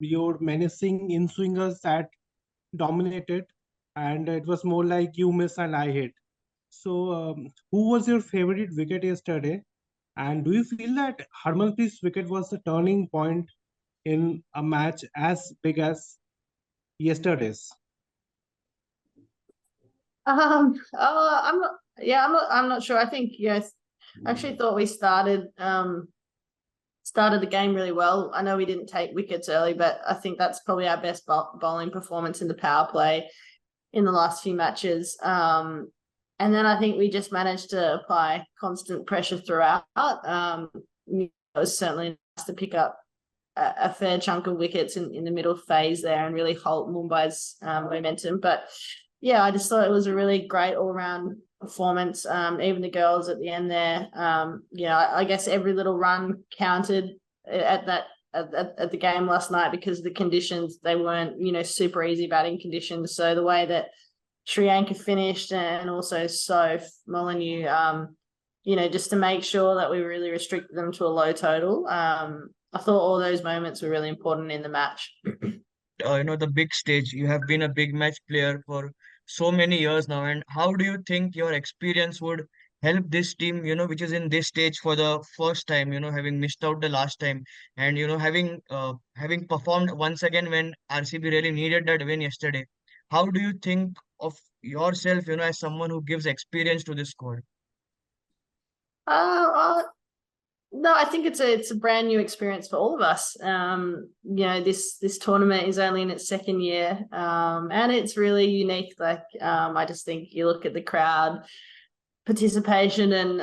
your menacing in-swingers that dominated, and it was more like you miss and I hit. So, who was your favorite wicket yesterday? And do you feel that Harmanpreet's wicket was the turning point in a match as big as yesterday's? I'm not. Yeah, I'm not sure. I think I actually thought we started the game really well. I know we didn't take wickets early, but I think that's probably our best bowling performance in the power play in the last few matches. And then I think we just managed to apply constant pressure throughout. It was certainly nice to pick up a fair chunk of wickets in the middle phase there and really halt Mumbai's momentum. But yeah, I just thought it was a really great all-round performance. Even the girls at the end there, I guess every little run counted at the game last night because the conditions, they weren't, super easy batting conditions. So the way that Sri Lanka finished and also Soph, Molyneux, just to make sure that we really restricted them to a low total. I thought all those moments were really important in the match. The big stage. You have been a big match player for so many years now. And how do you think your experience would help this team, which is in this stage for the first time, having missed out the last time and, having performed once again when RCB really needed that win yesterday? How do you think of yourself, as someone who gives experience to this squad? No, I think it's a brand new experience for all of us. This tournament is only in its second year, and it's really unique. Like, I just think you look at the crowd participation and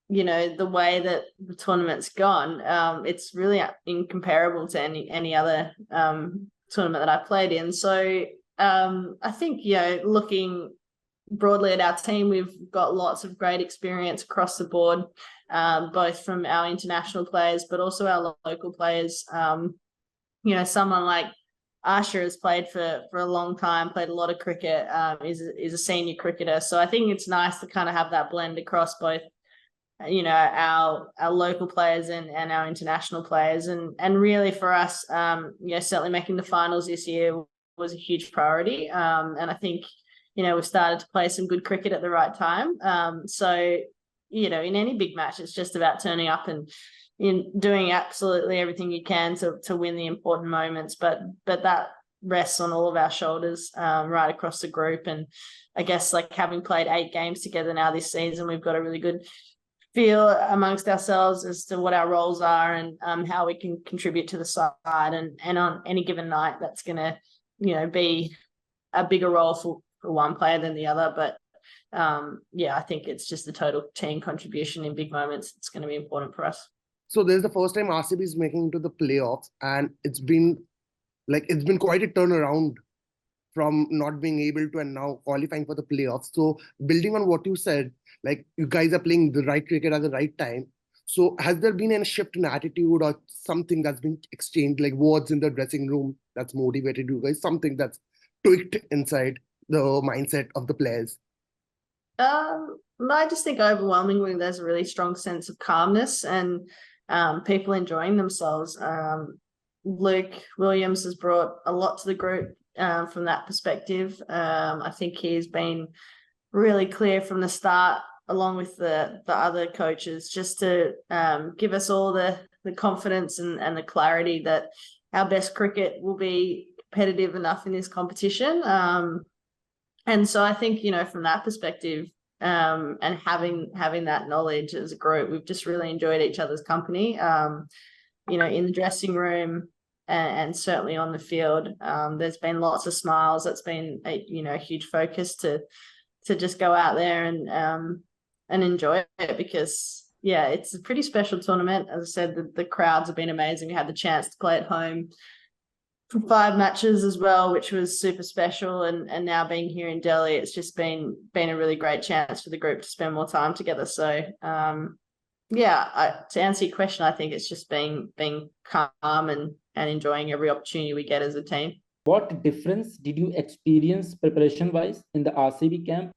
the way that the tournament's gone. It's really incomparable to any other tournament that I've played in. So I think looking broadly at our team, we've got lots of great experience across the board, both from our international players, but also our local players. Someone like Asha has played for a long time, played a lot of cricket, is a senior cricketer. So I think it's nice to kind of have that blend across both, our local players and our international players. And really for us, certainly making the finals this year was a huge priority. And I think, we've started to play some good cricket at the right time. So, in any big match, it's just about turning up and doing absolutely everything you can to win the important moments. But that rests on all of our shoulders, right across the group. And I guess, like, having played 8 games together now this season, we've got a really good feel amongst ourselves as to what our roles are and how we can contribute to the side. And on any given night, that's going to, be a bigger role for one player than the other. But I think it's just the total team contribution in big moments. It's going to be important for us. So this is the first time RCB is making into the playoffs, and it's been quite a turnaround from not being able to and now qualifying for the playoffs. So building on what you said, like, you guys are playing the right cricket at the right time. So has there been any shift in attitude or something that's been exchanged, like words in the dressing room that's motivated you guys, something that's tweaked inside the mindset of the players? I just think overwhelmingly there's a really strong sense of calmness and people enjoying themselves. Luke Williams has brought a lot to the group from that perspective. I think he's been really clear from the start, along with the other coaches, just to give us all the confidence and the clarity that our best cricket will be competitive enough in this competition. And so I think, from that perspective, and having that knowledge as a group, we've just really enjoyed each other's company, in the dressing room and certainly on the field. There's been lots of smiles. That's been a huge focus to just go out there and enjoy it, because it's a pretty special tournament. As I said, the crowds have been amazing. We had the chance to play at home for 5 matches as well, which was super special. And now being here in Delhi, it's just been a really great chance for the group to spend more time together. So to answer your question, I think it's just being calm and enjoying every opportunity we get as a team. What difference did you experience preparation-wise in the RCB camp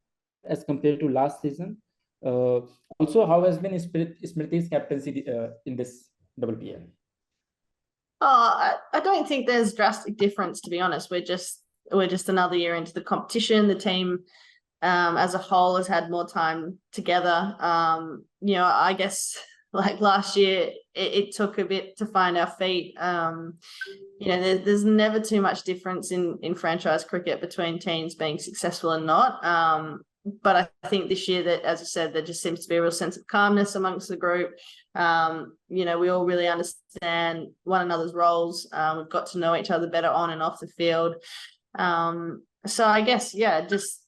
as compared to last season? Also, how has been Smriti's captaincy in this WPL? I don't think there's drastic difference, to be honest. We're just another year into the competition. The team as a whole has had more time together. I guess like last year it took a bit to find our feet. There's never too much difference in franchise cricket between teams being successful and not. But I think this year that, as I said, there just seems to be a real sense of calmness amongst the group. We all really understand one another's roles. We've got to know each other better on and off the field. So I guess, just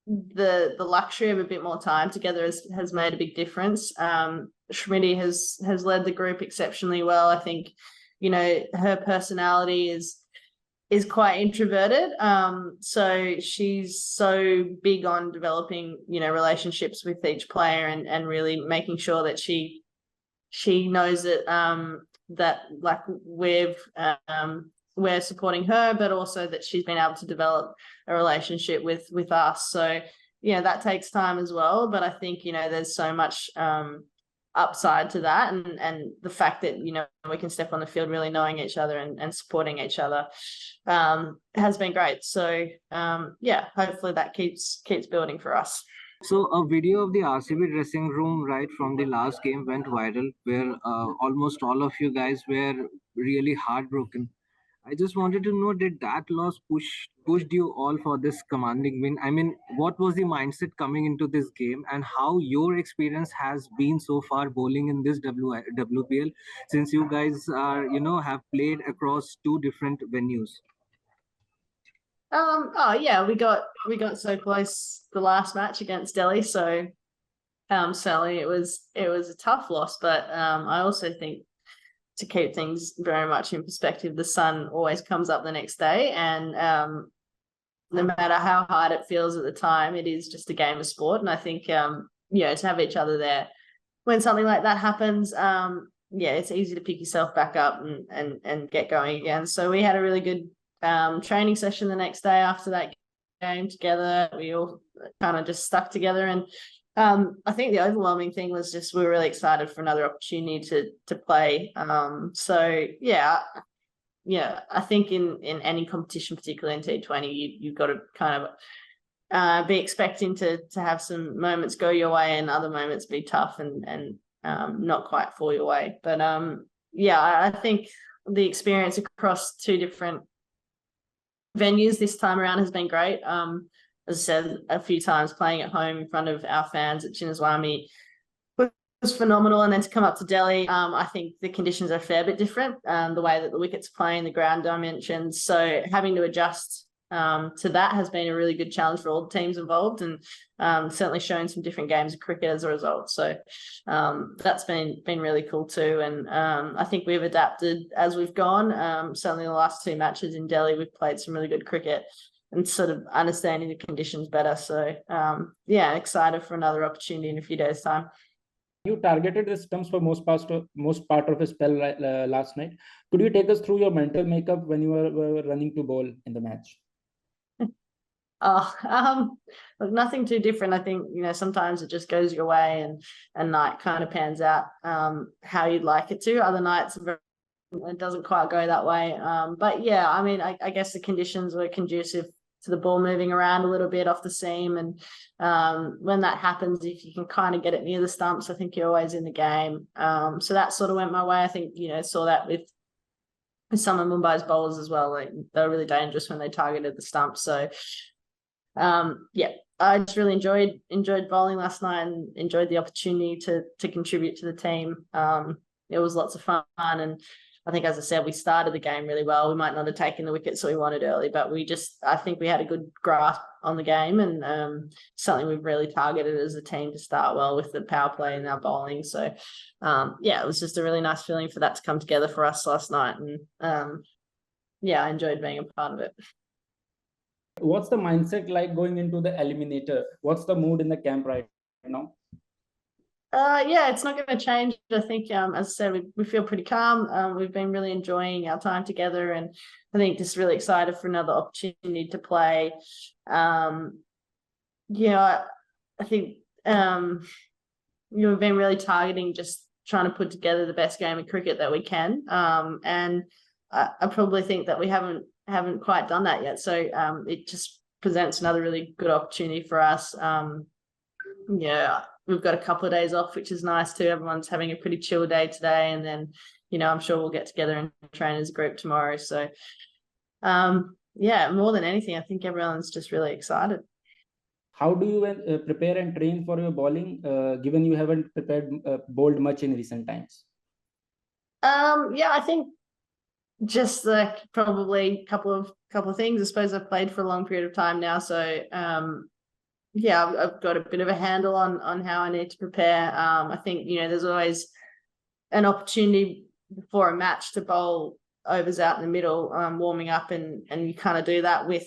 the luxury of a bit more time together has made a big difference. Schmitty has led the group exceptionally well. I think, her personality is quite introverted. So she's so big on developing, relationships with each player and really making sure that she knows that like we're supporting her, but also that she's been able to develop a relationship with us. So, that takes time as well. But I think, there's so much upside to that, and the fact that we can step on the field really knowing each other and supporting each other has been great. So hopefully that keeps building for us. So a video of the RCB dressing room right from the last game went viral, where almost all of you guys were really heartbroken. I just wanted to know, did that loss pushed you all for this commanding win? I mean, what was the mindset coming into this game, and how your experience has been so far bowling in this WPL, since you guys are have played across two different venues? We got so close the last match against Delhi, so certainly it was a tough loss, but I also think, to keep things very much in perspective, the sun always comes up the next day, and no matter how hard it feels at the time, it is just a game of sport. And I think to have each other there when something like that happens, it's easy to pick yourself back up and get going again. So we had a really good training session the next day after that game together. We all kind of just stuck together, and I think the overwhelming thing was just we were really excited for another opportunity to play. I think in any competition, particularly in T20, you've got to kind of be expecting to have some moments go your way and other moments be tough and not quite fall your way. But I think the experience across two different venues this time around has been great. As I said a few times, playing at home in front of our fans at Chinnaswamy was phenomenal. And then to come up to Delhi, I think the conditions are a fair bit different. The way that the wickets are playing, the ground dimensions. So having to adjust to that has been a really good challenge for all the teams involved, and certainly shown some different games of cricket as a result. So that's been really cool too. And I think we've adapted as we've gone. Certainly the last two matches in Delhi, we've played some really good cricket and sort of understanding the conditions better. So excited for another opportunity in a few days' time. You targeted the stumps for most part of a spell last night. Could you take us through your mental makeup when you were running to bowl in the match? Look, nothing too different. I think sometimes it just goes your way, and night kind of pans out how you'd like it to. Other nights it doesn't quite go that way. But I mean, I guess the conditions were conducive to the ball moving around a little bit off the seam, and when that happens, if you can kind of get it near the stumps, I think you're always in the game. So that sort of went my way. I think saw that with some of Mumbai's bowlers as well. Like, they were really dangerous when they targeted the stumps. So I just really enjoyed bowling last night and enjoyed the opportunity to contribute to the team. It was lots of fun, and I think, as I said, we started the game really well. We might not have taken the wickets that we wanted early, but I think we had a good grasp on the game, and something we've really targeted as a team to start well with the power play and our bowling. So, it was just a really nice feeling for that to come together for us last night. And I enjoyed being a part of it. What's the mindset like going into the eliminator? What's the mood in the camp right now? It's not going to change. I think, as I said, we feel pretty calm. We've been really enjoying our time together, and I think just really excited for another opportunity to play. I think we've been really targeting just trying to put together the best game of cricket that we can. And I probably think that we haven't quite done that yet. So it just presents another really good opportunity for us. Yeah, we've got a couple of days off, which is nice too. Everyone's having a pretty chill day today, and then I'm sure we'll get together and train as a group tomorrow. So yeah, more than anything, I think everyone's just really excited. How do you prepare and train for your bowling, given you haven't bowled much in recent times? Yeah, I think just like probably a couple of things. I suppose I've played for a long period of time now, so yeah, I've got a bit of a handle on how I need to prepare. I think there's always an opportunity before a match to bowl overs out in the middle, warming up, and you kind of do that with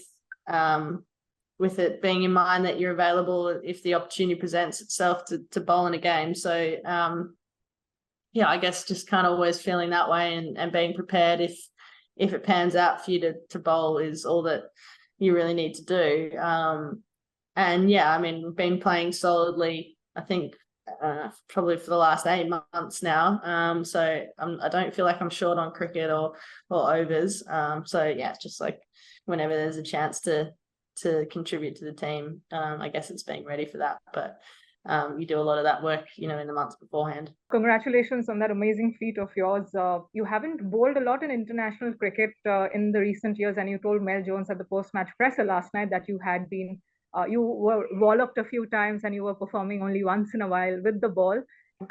it being in mind that you're available if the opportunity presents itself to bowl in a game. So yeah, I guess just kind of always feeling that way and being prepared if it pans out for you to bowl is all that you really need to do. And yeah, I mean, we've been playing solidly, I think, probably for the last 8 months now. So I don't feel like I'm short on cricket or overs. So yeah, it's just like whenever there's a chance to contribute to the team, I guess it's being ready for that. But you do a lot of that work, in the months beforehand. Congratulations on that amazing feat of yours. You haven't bowled a lot in international cricket in the recent years, and you told Mel Jones at the post-match presser last night that you had been you were walloped a few times and you were performing only once in a while with the ball.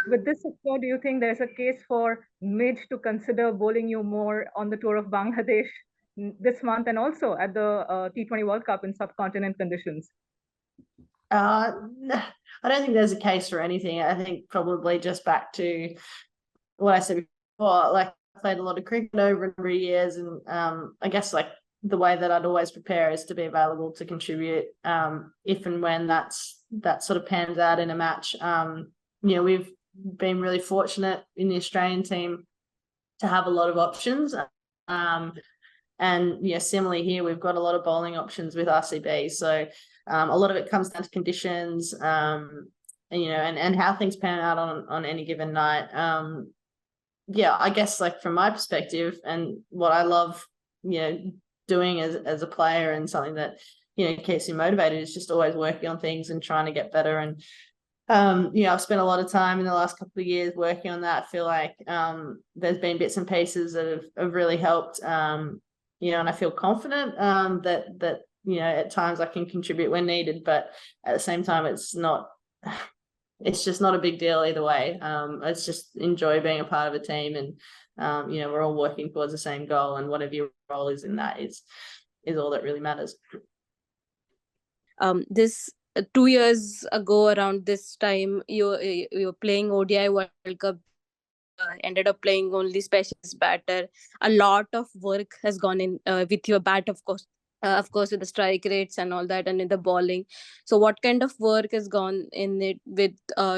With this score, do you think there's a case for Midge to consider bowling you more on the tour of Bangladesh this month and also at the T20 World Cup in subcontinent conditions? I don't think there's a case for anything. I think probably just back to what I said before, like I played a lot of cricket over a number of years, and I guess like the way that I'd always prepare is to be available to contribute if and when that sort of pans out in a match. We've been really fortunate in the Australian team to have a lot of options. And similarly here, we've got a lot of bowling options with RCB. So a lot of it comes down to conditions, and how things pan out on any given night. Yeah, I guess like from my perspective and what I love, doing as a player and something that keeps me motivated is just always working on things and trying to get better. And I've spent a lot of time in the last couple of years working on that. I feel like there's been bits and pieces that have really helped, and I feel confident that at times I can contribute when needed, but at the same time it's just not a big deal either way. It's just enjoy being a part of a team, and we're all working towards the same goal, and whatever your role is in that is all that really matters. This 2 years ago around this time, you were playing ODI World Cup, ended up playing only specialist batter. A lot of work has gone in with your bat, of course, with the strike rates and all that, and in the bowling. So what kind of work has gone in it with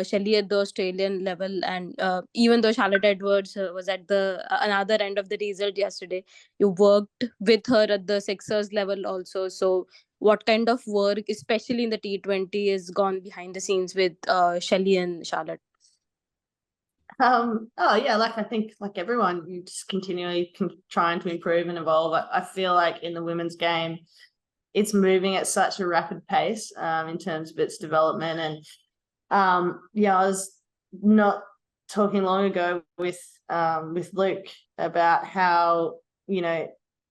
Shelly at the Australian level, and even though Charlotte Edwards was at the another end of the result yesterday, you worked with her at the Sixers level also. So what kind of work, especially in the T20, has gone behind the scenes with Shelly and Charlotte? Oh yeah, like I think like everyone, you just continually trying to improve and evolve. I feel like in the women's game, it's moving at such a rapid pace in terms of its development. And I was not talking long ago with Luke about how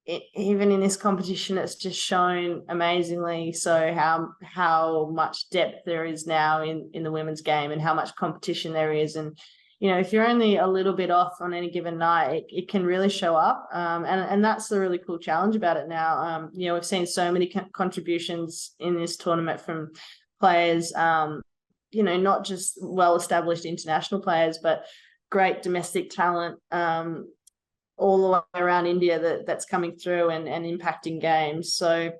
even in this competition, it's just shown amazingly so how much depth there is now in the women's game and how much competition there is. And if you're only a little bit off on any given night, it can really show up. And that's the really cool challenge about it now. We've seen so many contributions in this tournament from players, not just well-established international players, but great domestic talent all the way around India that's coming through and impacting games. So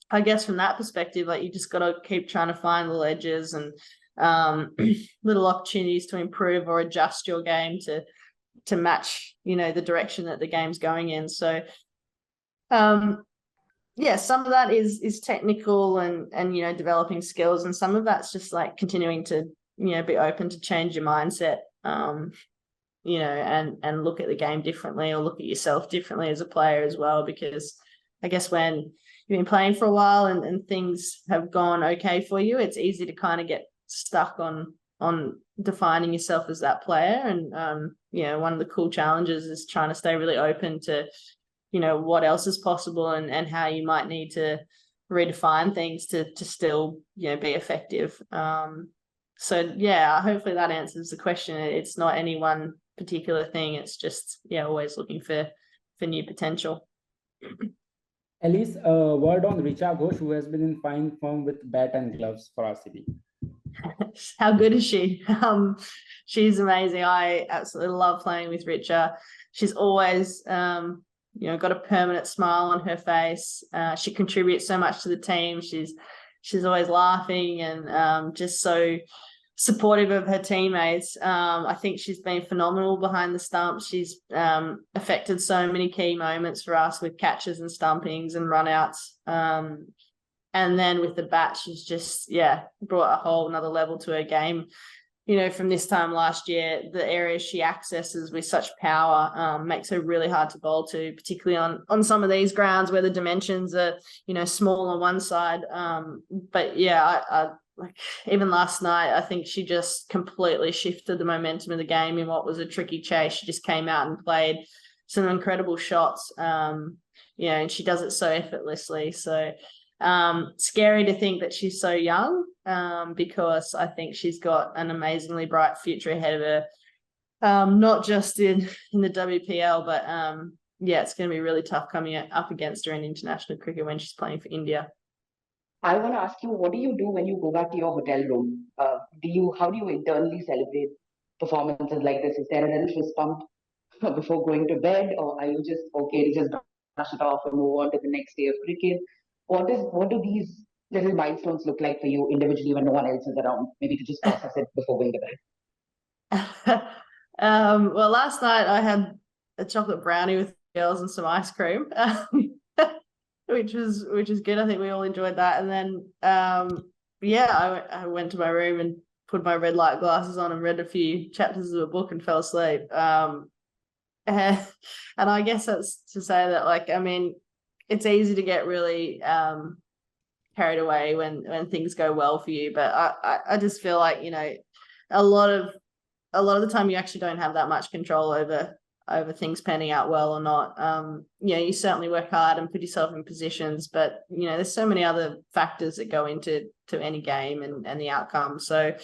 I guess from that perspective, like you just got to keep trying to find little edges and little opportunities to improve or adjust your game to match the direction that the game's going in. So some of that is technical and developing skills, and some of that's just like continuing to be open to change your mindset. and look at the game differently, or look at yourself differently as a player as well. Because I guess when you've been playing for a while and things have gone okay for you, it's easy to kind of get stuck on defining yourself as that player. And one of the cool challenges is trying to stay really open to what else is possible, and how you might need to redefine things to still be effective. So yeah, hopefully that answers the question. It's not any one particular thing, it's just always looking for new potential. Ellyse, word on Richa Ghosh, who has been in fine form with bat and gloves for RCB. How good is she? She's amazing. I absolutely love playing with Richa. She's always got a permanent smile on her face. She contributes so much to the team. She's always laughing and just so supportive of her teammates. I think she's been phenomenal behind the stumps. She's affected so many key moments for us with catches and stumpings and runouts. And then with the bat, she's just brought a whole another level to her game. From this time last year, the areas she accesses with such power makes her really hard to bowl to, particularly on some of these grounds where the dimensions are, small on one side. But I like even last night, I think she just completely shifted the momentum of the game in what was a tricky chase. She just came out and played some incredible shots, and she does it so effortlessly. So scary to think that she's so young, because I think she's got an amazingly bright future ahead of her, not just in the WPL, but it's going to be really tough coming up against her in international cricket when she's playing for India. I want to ask you, what do you do when you go back to your hotel room? How do you internally celebrate performances like this? Is there a little fist pump before going to bed, or are you just okay to just brush it off and move on to the next day of cricket? What do these little milestones look like for you individually when no one else is around? Maybe to just process it before going to bed. Well, last night I had a chocolate brownie with the girls and some ice cream, which is good. I think we all enjoyed that. And then I went to my room and put my red light glasses on and read a few chapters of a book and fell asleep. And I guess that's to say that it's easy to get really carried away when things go well for you, but I just feel like a lot of the time you actually don't have that much control over things panning out well or not. You certainly work hard and put yourself in positions, but there's so many other factors that go into any game and the outcome. So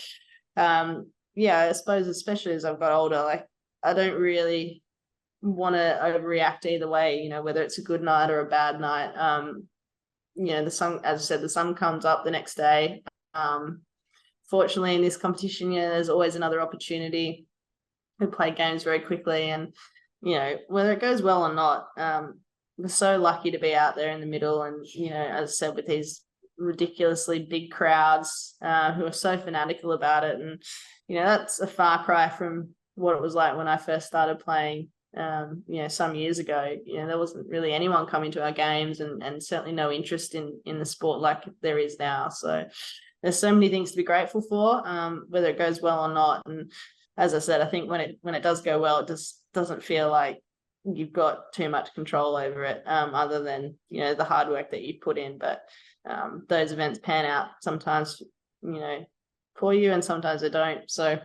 I suppose especially as I've got older, I don't really want to overreact either way, whether it's a good night or a bad night. The sun, as I said, the sun comes up the next day. Fortunately in this competition, there's always another opportunity to play games very quickly, and whether it goes well or not, we're so lucky to be out there in the middle. And as I said, with these ridiculously big crowds who are so fanatical about it, and that's a far cry from what it was like when I first started playing some years ago. There wasn't really anyone coming to our games, and certainly no interest in the sport like there is now. So there's so many things to be grateful for, whether it goes well or not. And as I said, I think when it does go well, it just doesn't feel like you've got too much control over it, other than the hard work that you put in. But those events pan out sometimes for you, and sometimes they don't. So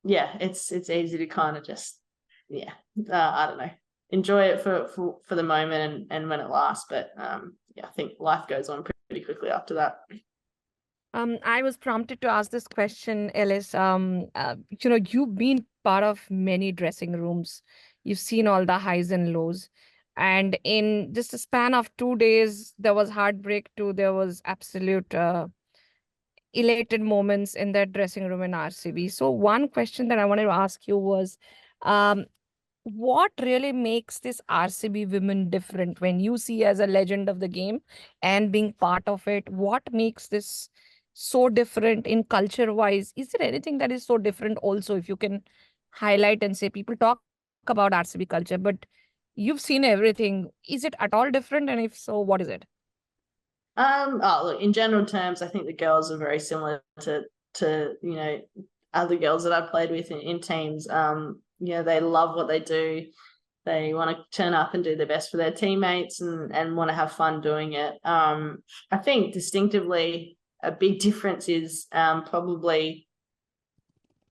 it's easy to kind of just I don't know, enjoy it for the moment and when it lasts. But I think life goes on pretty quickly after that. I was prompted to ask this question, Ellyse. You've been part of many dressing rooms. You've seen all the highs and lows. And in just a span of 2 days, there was heartbreak too. There was absolute elated moments in that dressing room in RCB. So one question that I wanted to ask you was, what really makes this RCB women different when you see as a legend of the game and being part of it? What makes this so different in culture wise? Is there anything that is so different also, if you can highlight and say, people talk about RCB culture, but you've seen everything. Is it at all different? And if so, what is it? Look, in general terms, I think the girls are very similar to other girls that I played with in teams. You know, they love what they do. They want to turn up and do their best for their teammates and want to have fun doing it. I think distinctively a big difference is probably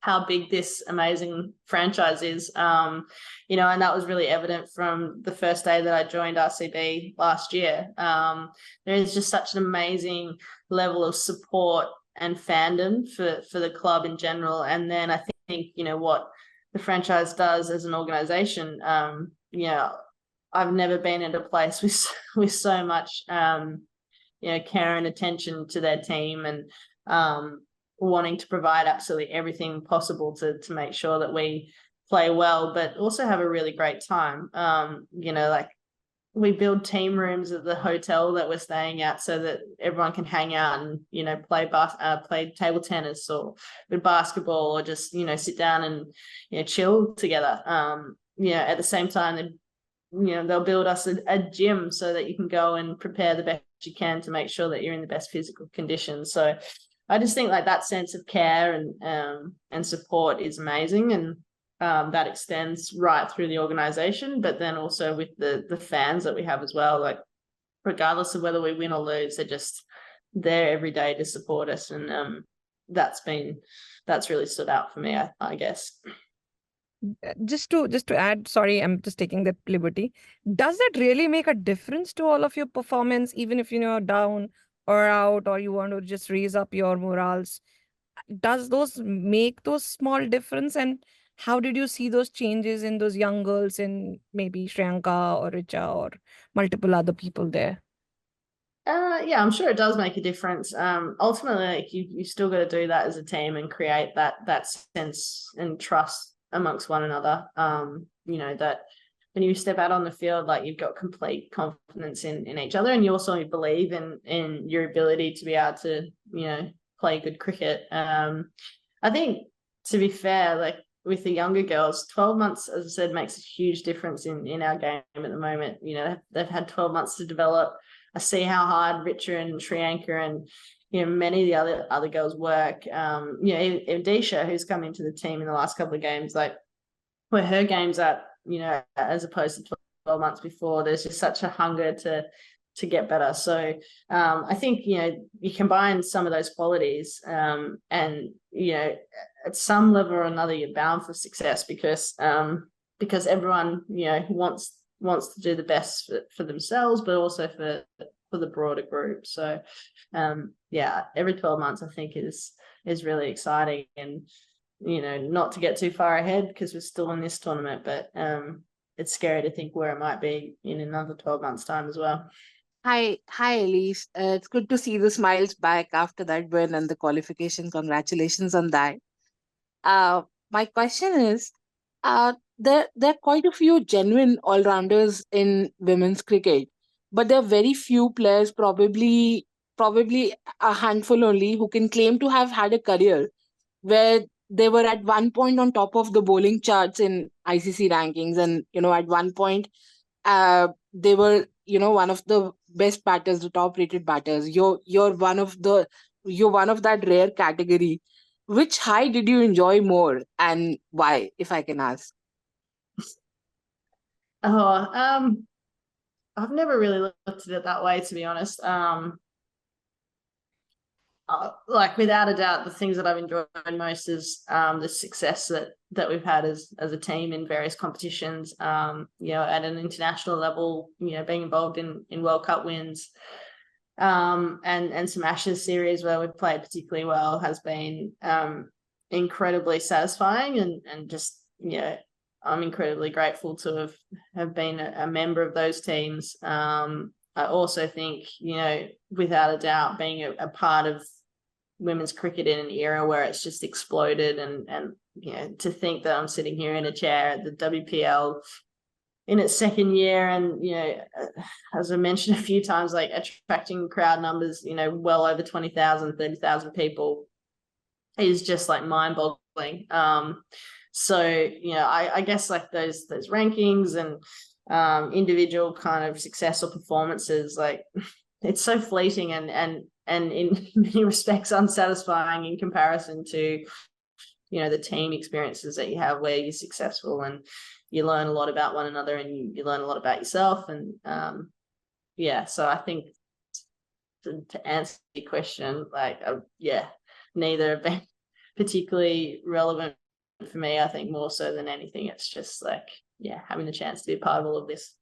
how big this amazing franchise is. You know, and that was really evident from the first day that I joined RCB last year. There is just such an amazing level of support and fandom for the club in general. And then I think, you know, what the franchise does as an organization, you know, I've never been in a place with so much, you know, care and attention to their team, and wanting to provide absolutely everything possible to make sure that we play well, but also have a really great time. You know, like we build team rooms at the hotel that we're staying at so that everyone can hang out and, you know, play table tennis or basketball, or just, you know, sit down and, you know, chill together. You know, at the same time, you know, they'll build us a gym so that you can go and prepare the best you can to make sure that you're in the best physical conditions. So I just think like that sense of care and support is amazing, and that extends right through the organization, but then also with the fans that we have as well. Like regardless of whether we win or lose, they're just there every day to support us, and that's really stood out for me, I guess. Just to add, sorry, I'm just taking that liberty. Does that really make a difference to all of your performance, even if you're down or out, or you want to just raise up your morals? Does those make those small difference? And how did you see those changes in those young girls, in maybe Shriyanka or Richa or multiple other people there? Yeah, I'm sure it does make a difference. Ultimately, like you still got to do that as a team and create that sense and trust amongst one another. You know, that when you step out on the field, like you've got complete confidence in each other, and you also believe in your ability to be able to, you know, play good cricket. I think, to be fair, like with the younger girls, 12 months, as I said, makes a huge difference in our game at the moment. You know, they've had 12 months to develop. I see how hard Richa and Shriyanka and, you know, many of the other girls work. You know, Odisha, who's come into the team in the last couple of games, like where her game's at, you know, as opposed to 12 months before, there's just such a hunger to get better. So I think, you know, you combine some of those qualities and, you know, at some level or another, you're bound for success because everyone, you know, wants to do the best for themselves, but also for the broader group. So yeah, every 12 months I think is really exciting, and, you know, not to get too far ahead because we're still in this tournament, but it's scary to think where it might be in another 12 months time as well. Hi, Ellyse. It's good to see the smiles back after that win and the qualification. Congratulations on that. My question is, there are quite a few genuine all-rounders in women's cricket, but there are very few players, probably a handful only, who can claim to have had a career where they were at one point on top of the bowling charts in ICC rankings, and, you know, at one point they were, you know, one of the best batters, the top-rated batters. You're one of that rare category. Which high did you enjoy more, and why, if I can ask? I've never really looked at it that way, to be honest. Like without a doubt, the things that I've enjoyed most is the success that we've had as a team in various competitions. You know, at an international level, you know, being involved in World Cup wins, and some Ashes series where we've played particularly well has been incredibly satisfying, and just, you know, I'm incredibly grateful to have been a member of those teams. I also think, you know, without a doubt, being a part of women's cricket in an era where it's just exploded, and you know, to think that I'm sitting here in a chair at the WPL in its second year, and, you know, as I mentioned a few times, like attracting crowd numbers, you know, well over 20,000, 30,000 people is just like mind-boggling. So, you know, I guess like those rankings and individual kind of success or performances, like it's so fleeting and in many respects unsatisfying in comparison to you know, the team experiences that you have where you're successful and you learn a lot about one another and you learn a lot about yourself. And yeah, so I think to answer your question, like, yeah, neither have been particularly relevant for me. I think more so than anything, it's just like, yeah, having the chance to be a part of all of this.